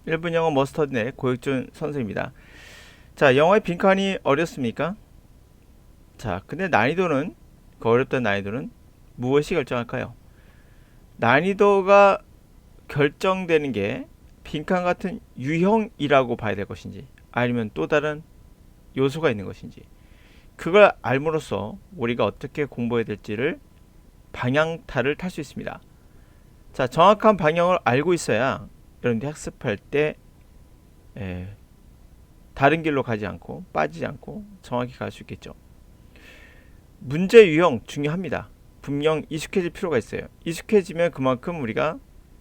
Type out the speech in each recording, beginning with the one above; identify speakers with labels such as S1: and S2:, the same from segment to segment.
S1: 1분 영어 머스터드넷 고혁준 선생입니다. 자, 영어의 빈칸이 어렵습니까? 자, 근데 난이도는, 그 어렵던 난이도는 무엇이 결정할까요? 난이도가 결정되는 게 빈칸 같은 유형이라고 봐야 될 것인지, 아니면 또 다른 요소가 있는 것인지, 그걸 알므로써 우리가 어떻게 공부해야 될지를 방향타를 탈 수 있습니다. 자, 정확한 방향을 알고 있어야 여러분들이 학습할 때 다른 길로 가지 않고 빠지지 않고 정확히 갈 수 있겠죠. 문제 유형 중요합니다. 분명 익숙해질 필요가 있어요. 익숙해지면 그만큼 우리가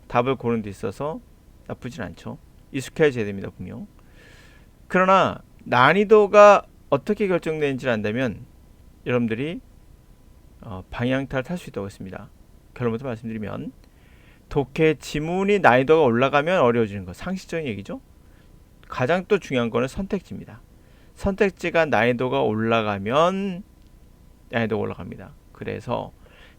S1: 답을 고르는 데 있어서 나쁘진 않죠. 익숙해져야 됩니다, 분명. 그러나 난이도가 어떻게 결정되는지를 안다면 여러분들이 방향타를 탈 수 있다고 했습니다. 결론부터 말씀드리면 독해 지문이 난이도가 올라가면 어려워지는 것, 상식적인 얘기죠. 가장 또 중요한 거는 선택지입니다. 선택지가 난이도가 올라가면 난이도가 올라갑니다. 그래서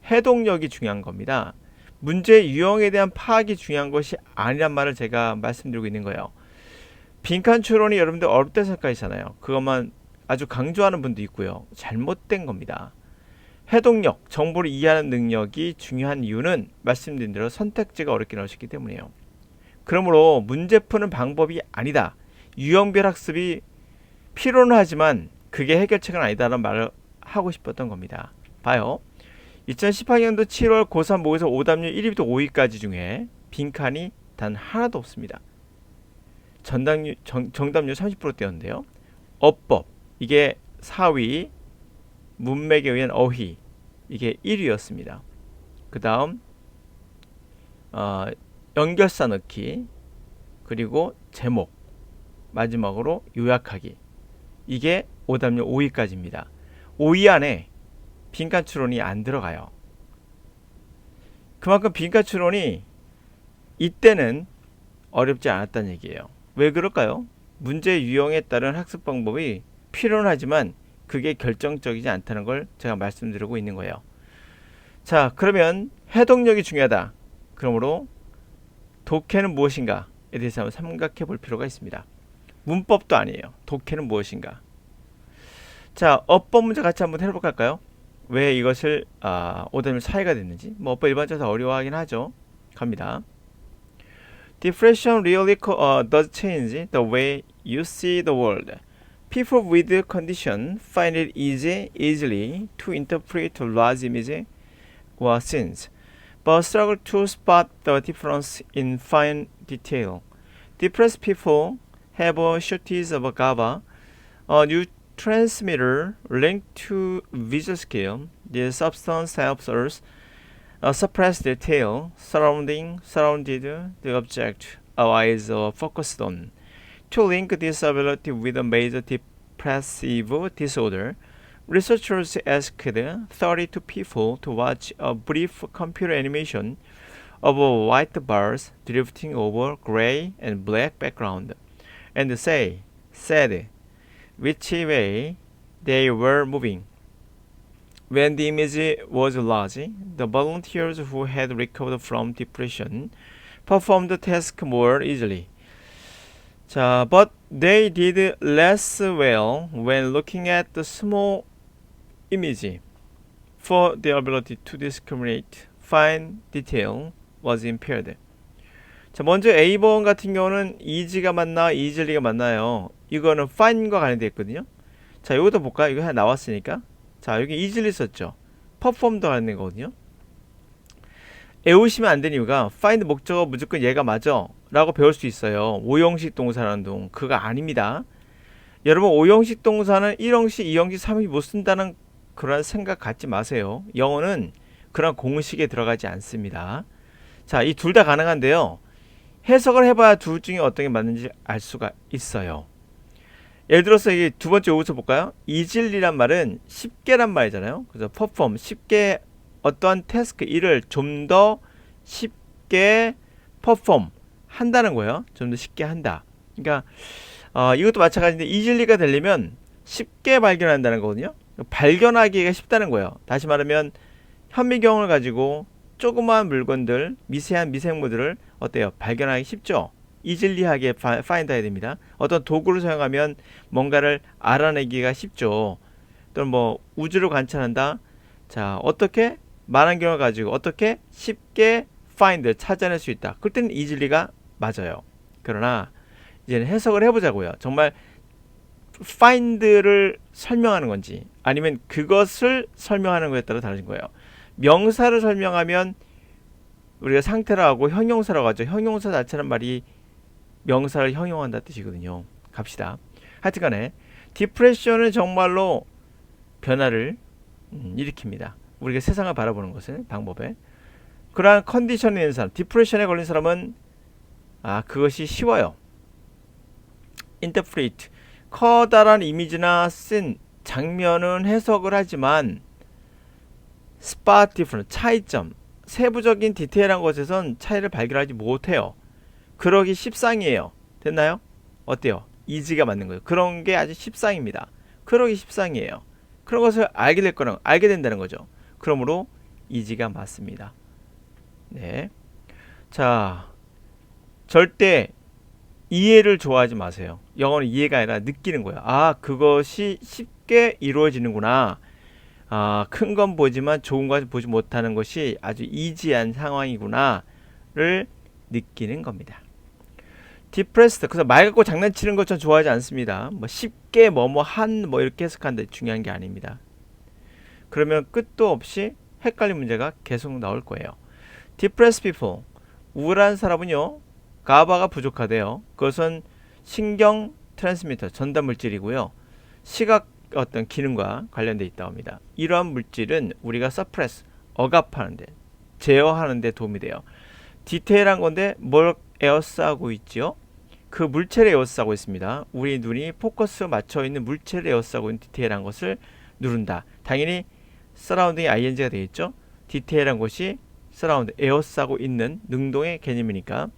S1: 해독력이 중요한 겁니다. 문제 유형에 대한 파악이 중요한 것이 아니란 말을 제가 말씀드리고 있는 거예요. 빈칸 추론이 여러분들 어렵다 생각하시잖아요. 그것만 아주 강조하는 분도 있고요. 잘못된 겁니다. 해독력, 정보를 이해하는 능력이 중요한 이유는 말씀드린 대로 선택지가 어렵게 나오셨기 때문이에요. 그러므로 문제 푸는 방법이 아니다. 유형별 학습이 필요는 하지만 그게 해결책은 아니다라는 말을 하고 싶었던 겁니다. 봐요. 2018년도 7월 고3 모의고사 오답률 1위부터 5위까지 중에 빈칸이 단 하나도 없습니다. 정답률 30%대였는데요. 어법, 이게 4위, 문맥에 의한 어휘, 이게 1위였습니다. 그 다음 연결사 넣기, 그리고 제목, 마지막으로 요약하기, 이게 오답률 5위까지입니다. 5위 안에 빈칸 추론이 안 들어가요. 그만큼 빈칸 추론이 이때는 어렵지 않았다는 얘기예요. 왜 그럴까요? 문제 유형에 따른 학습 방법이 필요는 하지만 그게 결정적이지 않다는 걸 제가 말씀드리고 있는 거예요. 자, 그러면 해독력이 중요하다. 그러므로 독해는 무엇인가에 대해서 한번 생각해 볼 필요가 있습니다. 문법도 아니에요. 독해는 무엇인가. 자, 어법 문제 같이 한번 해볼까 할까요? 왜 이것을 오답률 4위가 됐는지. 뭐 어법 일반적으로 어려워하긴 하죠. 갑니다. Diffraction really does change the way you see the world. People with condition find it easily to interpret large image or scenes, but struggle to spot the difference in fine detail. Depressed people have a shortage of GABA, a neurotransmitter linked to visual skill. This substance helps us suppress detail surrounded the object our eyes are focused on. To link this ability with a major depressive disorder, researchers asked 32 people to watch a brief computer animation of white bars drifting over gray and black background, and said which way they were moving. When the image was large, the volunteers who had recovered from depression performed the task more easily. 자, but they did less well when looking at the small image, for their ability to discriminate fine detail was impaired. 자, 먼저 A번 같은 경우는 easy가 맞나 easily 가 맞나요? 이거는 fine과 관련되어 있거든요. 자, 이것도 볼까요? 이거 하나 나왔으니까. 자, 여기 easily 썼죠. perform도 관련된 거거든요. 애우시면 안 되는 이유가 find 목적어 무조건 얘가 맞아 라고 배울 수 있어요. 5형식 동사라는 동. 그거 아닙니다. 여러분 5형식 동사는 1형식, 2형식, 3형식 못 쓴다는 그런 생각 갖지 마세요. 영어는 그런 공식에 들어가지 않습니다. 자, 이 둘 다 가능한데요. 해석을 해봐야 둘 중에 어떤 게 맞는지 알 수가 있어요. 예를 들어서 이 두 번째 요구서 볼까요? easily란 말은 쉽게란 말이잖아요. 그래서 perform, 쉽게 어떠한 태스크, 일을 좀 더 쉽게 perform 한다는 거예요. 좀 더 쉽게 한다. 그러니까 이것도 마찬가지인데 easily가 되려면 쉽게 발견한다는 거거든요. 발견하기가 쉽다는 거예요. 다시 말하면 현미경을 가지고 조그마한 물건들, 미세한 미생물들을 어때요? 발견하기 쉽죠? 이질리하게 find 해야 됩니다. 어떤 도구를 사용하면 뭔가를 알아내기가 쉽죠. 또는 뭐 우주를 관찰한다. 자, 어떻게 만환경을 가지고 어떻게 쉽게 find 찾아낼 수 있다. 그럴 때는 이질리가 맞아요. 그러나 이제는 해석을 해보자고요. 정말 find를 설명하는 건지 아니면 그것을 설명하는 거에 따라 다른 거예요. 명사를 설명하면 우리가 상태라고 하고 형용사라고 하죠. 형용사 자체는 말이 명사를 형용한다 뜻이거든요. 갑시다. 하여튼간에 디프레션은 정말로 변화를 일으킵니다. 우리가 세상을 바라보는 것은 방법에 그러한 컨디션에 있는 사람, 디프레션에 걸린 사람은 그것이 쉬워요. 인터프레이트 커다란 이미지나 씬 장면은 해석을 하지만 스팟 디퍼런스 차이점 세부적인 디테일한 것에선 차이를 발견하지 못해요. 그러기 십상이에요. 됐나요? 어때요? 이지가 맞는 거예요. 그런 게 아주 십상입니다. 그러기 십상이에요. 그런 것을 알게 된다는 거죠. 그러므로 이지가 맞습니다. 네. 자, 절대 이해를 좋아하지 마세요. 영어는 이해가 아니라 느끼는 거예요. 그것이 쉽게 이루어지는구나. 큰 건 보지만 좋은 건 보지 못하는 것이 아주 이지한 상황이구나를 느끼는 겁니다. depressed 그래서 말 갖고 장난치는 것처럼 좋아하지 않습니다. 뭐 쉽게 뭐 이렇게 해석하는데 중요한 게 아닙니다. 그러면 끝도 없이 헷갈린 문제가 계속 나올 거예요. depressed people 우울한 사람은요 가바가 부족하대요. 그것은 신경 트랜스미터 전달 물질이고요. 시각 어떤 기능과 관련되어 있다고 합니다. 이러한 물질은 우리가 suppress 억압하는데 제어하는데 도움이 돼요. 디테일한 건데 뭘 에어싸고 있지요? 그 물체를 에어싸고 있습니다. 우리 눈이 포커스 맞춰 있는 물체를 에어싸고 있는 디테일한 것을 누른다. 당연히 서라운딩이 ing가 되겠죠. 디테일한 것이 서라운드 에어싸고 있는 능동의 개념이니까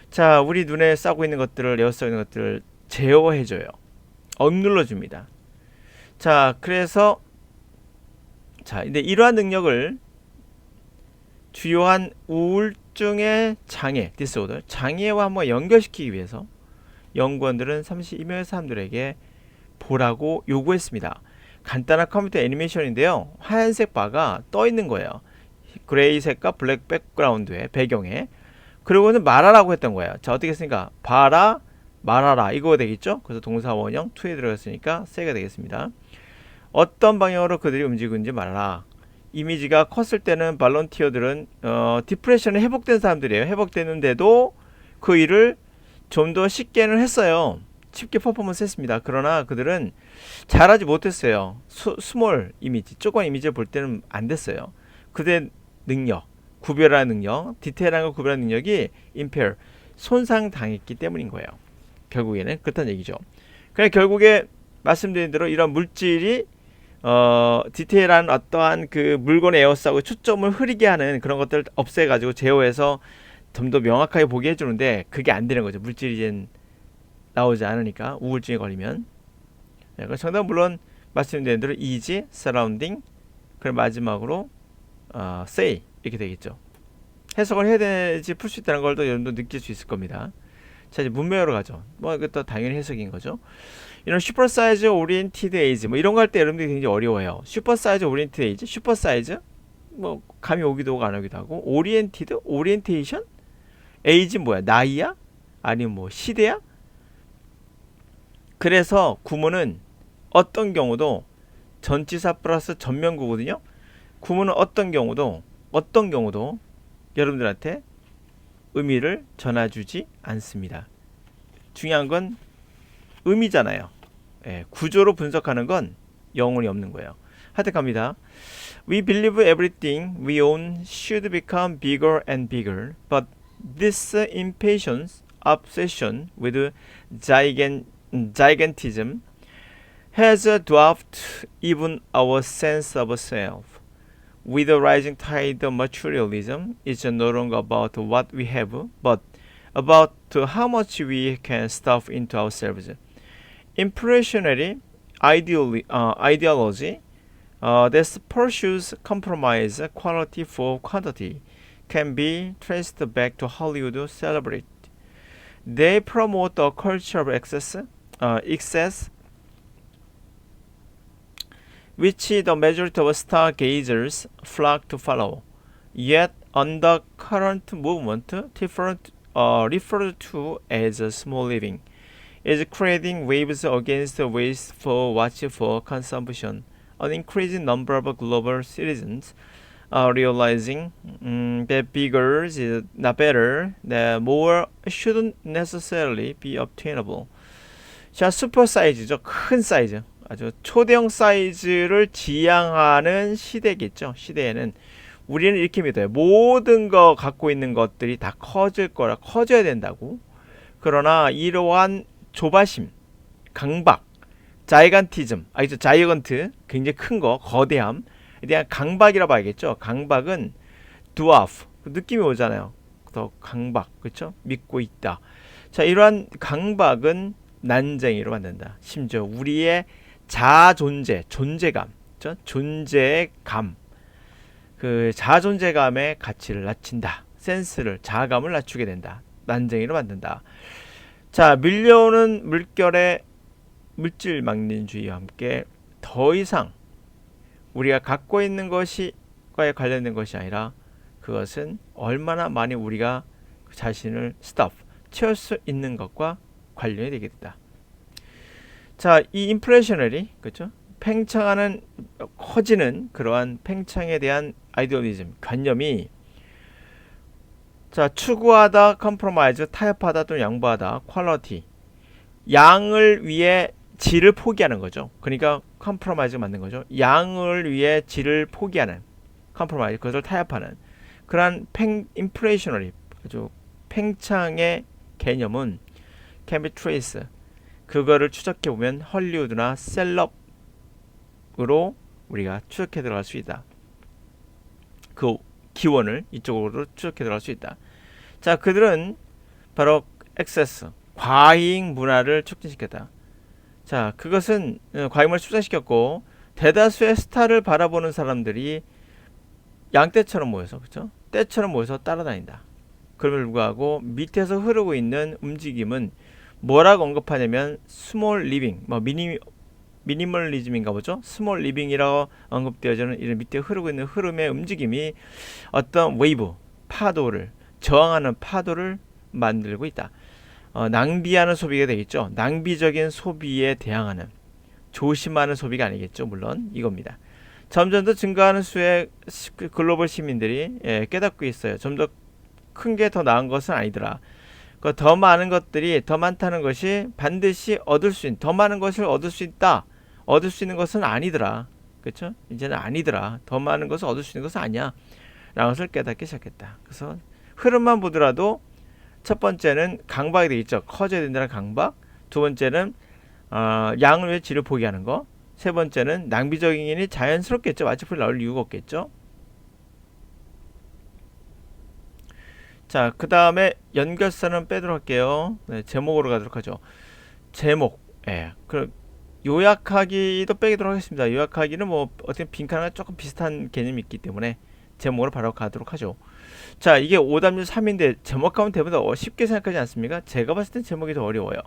S1: 자 우리 눈에 싸고 있는 것들을 에어싸고 있는 것들을 제어해줘요. 억눌러줍니다. 자 그래서 근데 이러한 능력을 주요한 우울증의 장애 디스오더 장애와 한번 연결시키기 위해서 연구원들은 32명의 사람들에게 보라고 요구했습니다. 간단한 컴퓨터 애니메이션인데요. 하얀색 바가 떠 있는 거예요. 그레이색과 블랙 백그라운드에 배경에 그리고는 말하라고 했던 거예요. 자 어떻게 했습니까? 봐라 말하라 이거 되겠죠? 그래서 동사 원형 2에 들어갔으니까 세가 되겠습니다. 어떤 방향으로 그들이 움직이고 있는지 말하라. 이미지가 컸을 때는 발런티어들은 디프레션이 회복된 사람들이에요. 회복되는데도 그 일을 좀 더 쉽게는 했어요. 쉽게 퍼포먼스 했습니다. 그러나 그들은 잘하지 못했어요. 스몰 이미지, 조그만 이미지를 볼 때는 안 됐어요. 그들의 능력, 구별하는 능력, 디테일한 걸 구별하는 능력이 impair, 손상당했기 때문인 거예요. 결국에는 그렇다는 얘기죠. 그냥 결국에 말씀드린 대로 이런 물질이 디테일한 어떠한 그 물건의 에어싸고 초점을 흐리게 하는 그런 것들을 없애가지고 제어해서 좀 더 명확하게 보게 해주는데 그게 안 되는 거죠. 물질이 이제 나오지 않으니까 우울증에 걸리면. 네, 정답은 물론 말씀드린 대로 easy, surrounding, 그리고 마지막으로 say 이렇게 되겠죠. 해석을 해야 되지 풀 수 있다는 걸 또 여러분도 느낄 수 있을 겁니다. 자 이제 문맥으로 가죠. 뭐 이것도 당연히 해석인 거죠. 이런 슈퍼사이즈 오리엔티드 에이지 뭐 이런 거 할 때 여러분들이 굉장히 어려워요. 슈퍼사이즈 오리엔티드 에이지, 슈퍼사이즈 뭐 감이 오기도 하고 안 오기도 하고 오리엔티드, 오리엔테이션, 에이지 뭐야? 나이야? 아니면 뭐 시대야? 그래서 구문은 어떤 경우도 전치사 플러스 전면구거든요. 구문은 어떤 경우도 여러분들한테 의미를 전해주지 않습니다. 중요한 건 의미잖아요. 구조로 분석하는 건 영혼이 없는 거예요. 하여튼 갑니다. We believe everything we own should become bigger and bigger, but this impatience, obsession with gigantism has dwarfed even our sense of self. With the rising tide of materialism, it's no longer about what we have, but about how much we can stuff into ourselves. Impressionary ideology that pursues compromise quality for quantity can be traced back to Hollywood celebrity They promote a culture of excess, which the majority of stargazers flock to follow. Yet, undercurrent movement, referred to as a small living, is creating waves against the waste for watchful consumption. An increasing number of global citizens are realizing that bigger is not better, that more shouldn't necessarily be obtainable. 자, 슈퍼 사이즈죠. 큰 사이즈. 아주 초대형 사이즈를 지향하는 시대겠죠. 시대에는 우리는 이렇게 믿어요. 모든 거 갖고 있는 것들이 다 커질 거라, 커져야 된다고. 그러나 이러한 조바심, 강박, 자이간티즘, 아니죠, 자이건트, 굉장히 큰 거, 거대함, 에 대한 강박이라 봐야겠죠. 강박은 두아프, 느낌이 오잖아요. 더 강박, 그렇죠? 믿고 있다. 자, 이러한 강박은 난쟁이로 만든다. 심지어 우리의 자존재, 존재감, 그렇죠? 존재의 감, 그 자존재감의 가치를 낮춘다. 센스를, 자아감을 낮추게 된다. 난쟁이로 만든다. 자, 밀려오는 물결의 물질 망신주의와 함께 더 이상 우리가 갖고 있는 것과에 관련된 것이 아니라 그것은 얼마나 많이 우리가 자신을 채울 수 있는 것과 관련이 되게 된다. 자, 이 인플레이셔너리, 그렇죠? 팽창하는, 커지는 그러한 팽창에 대한 아이디올리즘, 관념이, 자, 추구하다, 컴프로마이즈, 타협하다 또는 양보하다, 퀄리티, 양을 위해 질을 포기하는 거죠. 그러니까 컴프로마이즈가 맞는 거죠. 양을 위해 질을 포기하는, 컴프로마이즈, 그것을 타협하는 그러한 인플레이셔너리, 아주 팽창의 개념은 can be traced, 그거를 추적해 보면 헐리우드나 셀럽으로 우리가 추적해 들어갈 수 있다. 그 기원을 이쪽으로 추적해 들어갈 수 있다. 자, 그들은 바로 액세스, 과잉 문화를 촉진시켰다. 자, 그것은 과잉문화를 축소시켰고 대다수의 스타를 바라보는 사람들이 양떼처럼 모여서, 그렇죠? 떼처럼 모여서 따라다닌다. 그럼에도 불구하고 밑에서 흐르고 있는 움직임은 뭐라고 언급하냐면 스몰 리빙, 미니멀리즘인가 보죠. 스몰 리빙이라고 언급되어지는 이런 밑에 흐르고 있는 흐름의 움직임이 어떤 웨이브, 파도를 저항하는 파도를 만들고 있다. 낭비하는 소비가 되겠죠. 낭비적인 소비에 대항하는, 조심하는 소비가 아니겠죠. 물론 이겁니다. 점점 더 증가하는 수의 글로벌 시민들이 깨닫고 있어요. 좀 더 큰 게 더 나은 것은 아니더라. 더 많은 것들이, 더 많다는 것이 반드시 얻을 수 있는, 더 많은 것을 얻을 수 있다, 얻을 수 있는 것은 아니더라. 그렇죠? 이제는 아니더라. 더 많은 것을 얻을 수 있는 것은 아니야 라는 것을 깨닫기 시작했다. 그래서 흐름만 보더라도 첫 번째는 강박이 되겠죠. 커져야 된다는 강박. 두 번째는 양을 위해 질을 포기하는 거. 세 번째는 낭비적인 일이 자연스럽겠죠. 마치풀이 나올 이유가 없겠죠. 자, 그 다음에 연결선은 빼도록 할게요. 네, 제목으로 가도록 하죠. 제목, 요약하기도 빼도록 하겠습니다. 요약하기는 뭐 어떻게 빈칸과 조금 비슷한 개념이 있기 때문에 제목으로 바로 가도록 하죠. 자, 이게 오답률 3인데 제목 가면 대부분 쉽게 생각하지 않습니까? 제가 봤을 땐 제목이 더 어려워요.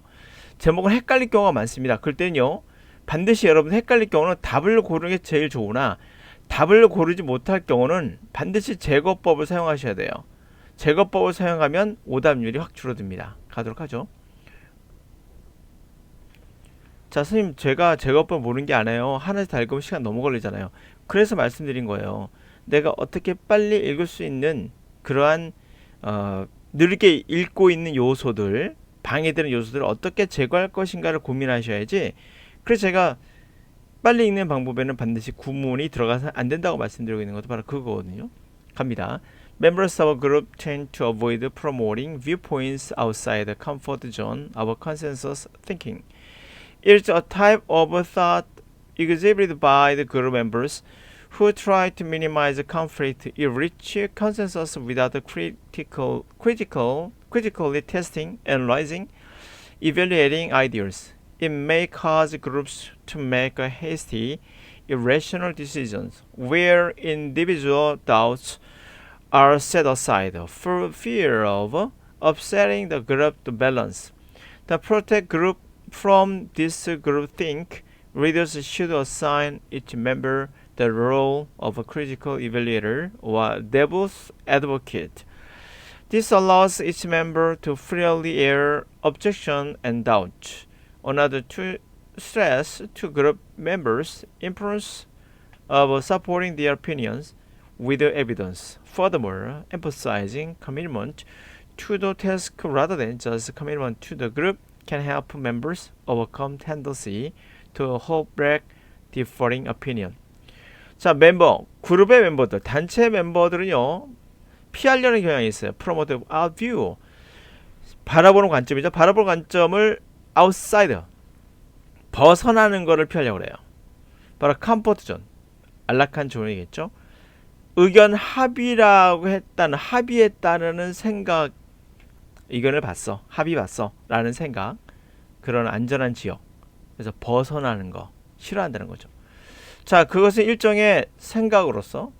S1: 제목은 헷갈릴 경우가 많습니다. 그럴 때는요, 반드시 여러분 헷갈릴 경우는 답을 고르는 게 제일 좋으나 답을 고르지 못할 경우는 반드시 제거법을 사용하셔야 돼요. 제거법을 사용하면 오답률이 확 줄어듭니다. 가도록 하죠. 자, 선생님, 제가 제거법 모르는 게 아니에요. 하나씩 다 읽으면 시간 너무 걸리잖아요. 그래서 말씀드린 거예요. 내가 어떻게 빨리 읽을 수 있는 그러한 느리게 읽고 있는 요소들, 방해되는 요소들을 어떻게 제거할 것인가를 고민하셔야지. 그래서 제가 빨리 읽는 방법에는 반드시 구문이 들어가서 안 된다고 말씀드리고 있는 것도 바로 그거거든요. 갑니다. Members of a group tend to avoid promoting viewpoints outside the comfort zone of consensus thinking. It's a type of thought exhibited by the group members who try to minimize conflict, reach consensus without critically testing, analyzing, evaluating ideas. It may cause groups to make hasty, irrational decisions where individual doubts are set aside for fear of upsetting the group balance. To protect group from this groupthink, readers should assign each member the role of a critical evaluator or devil's advocate. This allows each member to freely air objection and doubt. Another to stress to group members' importance of supporting their opinions with evidence. Furthermore, emphasizing commitment to the task rather than just commitment to the group can help members overcome tendency to hold back differing opinion. 자, 그룹의 멤버들, 단체 멤버들은요, 피하려는 경향이 있어요. promote out view. 바라보는 관점이죠. 바라보는 관점을 outside. 벗어나는 거를 피하려고 그래요. 바로 컴포트 존. 안락한 존이겠죠. 의견 합의라고 했다는, 합의했다는 생각, 의견을 봤어. 합의 봤어. 라는 생각. 그런 안전한 지역. 그래서 벗어나는 거. 싫어한다는 거죠. 자, 그것은 일종의 생각으로서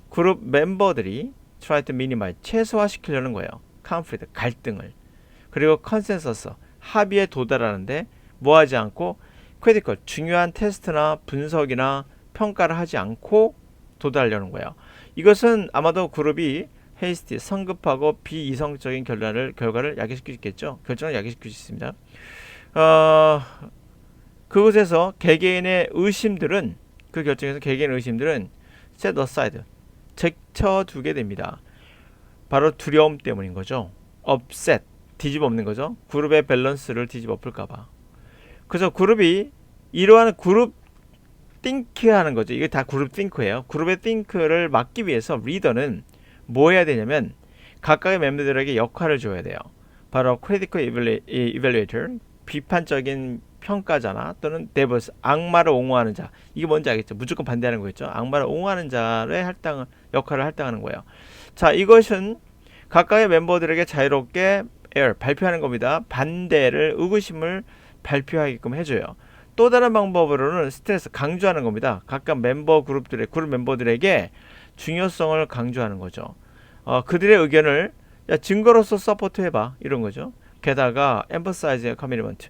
S1: 그룹 멤버들이 try to minimize, 최소화시키려는 거예요. conflict, 갈등을. 그리고 consensus, 합의에 도달하는데 뭐 하지 않고 critical, 중요한 테스트나 분석이나 평가를 하지 않고 도달하려는 거예요. 이것은 아마도 그룹이 hasty, 성급하고 비이성적인 결과를 야기시킬 수 있겠죠. 결정을 야기시킬 수 있습니다. 그곳에서 개개인의 의심들은, 그 결정에서 개개인의 의심들은 set aside, 제쳐두게 됩니다. 바로 두려움 때문인 거죠. upset, 뒤집어 엎는 거죠. 그룹의 밸런스를 뒤집어 엎을까봐. 그래서 그룹이 이러한 그룹 think 하는 거죠. 이게 다 그룹 think예요. 그룹의 think를 막기 위해서 리더는 뭐 해야 되냐면 각각의 멤버들에게 역할을 줘야 돼요. 바로 critical evaluator, 비판적인 평가자나 또는 devils, 악마를 옹호하는 자. 이게 뭔지 알겠죠? 무조건 반대하는 거겠죠? 악마를 옹호하는 자의 역할을 할당하는 거예요. 자, 이것은 각각의 멤버들에게 자유롭게 발표하는 겁니다. 반대를, 의구심을 발표하게끔 해줘요. 또 다른 방법으로는 스트레스, 강조하는 겁니다. 각각 그룹 멤버들에게 중요성을 강조하는 거죠. 그들의 의견을 증거로서 서포트 해봐, 이런 거죠. 게다가 emphasize commitment,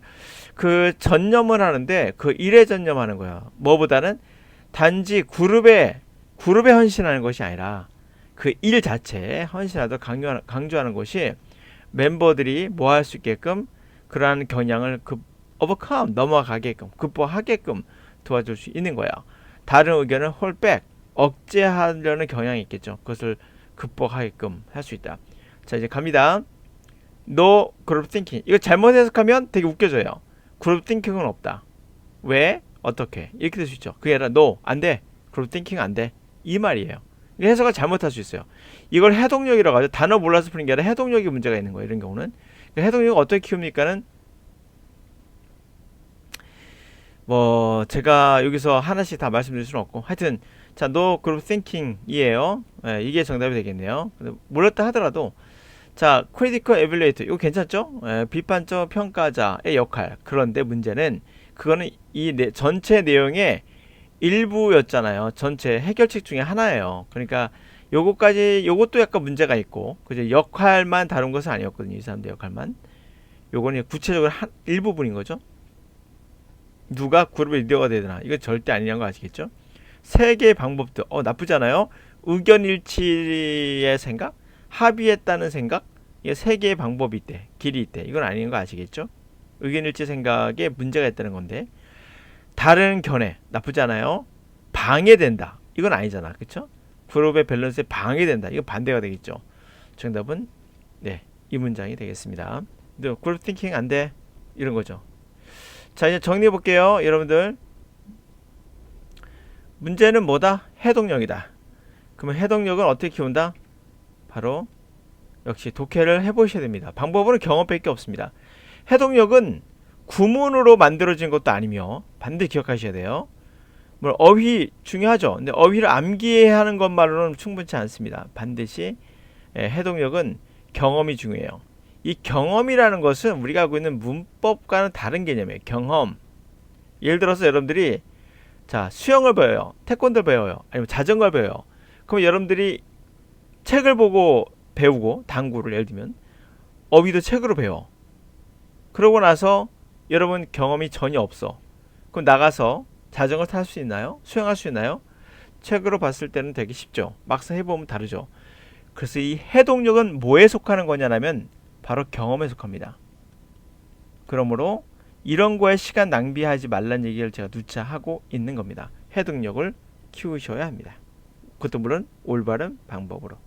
S1: 그 전념을 하는데 그 일에 전념하는 거야. 뭐보다는 단지 그룹에 헌신하는 것이 아니라 그 일 자체에 헌신하도록 강조하는 것이 멤버들이 뭐 할 수 있게끔 그러한 경향을 overcome, 넘어가게끔, 극복하게끔 도와줄 수 있는 거야. 다른 의견을 hold back, 억제하려는 경향이 있겠죠. 그것을 극복하게끔 할 수 있다. 자, 이제 갑니다. No group thinking. 이거 잘못 해석하면 되게 웃겨져요. 그룹 thinking은 없다. 왜? 어떻게? 이렇게 될 수 있죠. 그게 아니라 no, 안 돼. 그룹 thinking 안 돼. 이 말이에요. 해석을 잘못할 수 있어요. 이걸 해동력이라고 하죠. 단어 몰라서 푸는 게 아니라 해동력이 문제가 있는 거예요. 이런 경우는. 해동력을 어떻게 키웁니까는 뭐 제가 여기서 하나씩 다 말씀드릴 수는 없고, 하여튼 자, no group thinking이에요. 이게 정답이 되겠네요. 몰랐다 하더라도 자, critical evaluator 이거 괜찮죠? 비판적 평가자의 역할. 그런데 문제는 그거는 전체 내용의 일부였잖아요. 전체 해결책 중에 하나예요. 그러니까 요것도 약간 문제가 있고, 그죠? 역할만 다룬 것은 아니었거든요. 이 사람들 역할만. 요거는 구체적으로 일부분인 거죠. 누가 그룹의 리더가 되나? 이거 절대 아니라는 거 아시겠죠? 세 개의 방법도 나쁘지 않아요. 의견 일치의 생각, 합의했다는 생각, 이게 세 개의 방법이 있대, 길이 있대. 이건 아닌 거 아시겠죠? 의견 일치 생각에 문제가 있다는 건데, 다른 견해 나쁘지 않아요. 방해된다. 이건 아니잖아, 그렇죠? 그룹의 밸런스에 방해된다. 이거 반대가 되겠죠. 정답은 네, 이 문장이 되겠습니다. 그룹 띵킹 안 돼. 이런 거죠. 자, 이제 정리해 볼게요. 여러분들, 문제는 뭐다? 해동력이다. 그러면 해동력은 어떻게 키운다? 바로 역시 독해를 해보셔야 됩니다. 방법은 경험밖에 없습니다. 해동력은 구문으로 만들어진 것도 아니며 반드시 기억하셔야 돼요. 물론 어휘 중요하죠. 근데 어휘를 암기하는 것만으로는 충분치 않습니다. 반드시 해동력은 경험이 중요해요. 이 경험이라는 것은 우리가 알고 있는 문법과는 다른 개념이에요. 경험. 예를 들어서 여러분들이 자, 수영을 배워요. 태권도를 배워요. 아니면 자전거를 배워요. 그럼 여러분들이 책을 보고 배우고, 당구를 예를 들면 어휘도 책으로 배워. 그러고 나서 여러분 경험이 전혀 없어. 그럼 나가서 자전거 탈 수 있나요? 수영할 수 있나요? 책으로 봤을 때는 되게 쉽죠. 막상 해보면 다르죠. 그래서 이 해동력은 뭐에 속하는 거냐면 바로 경험에 속합니다. 그러므로 이런 거에 시간 낭비하지 말란 얘기를 제가 누차 하고 있는 겁니다. 해동력을 키우셔야 합니다. 그것도 물론 올바른 방법으로.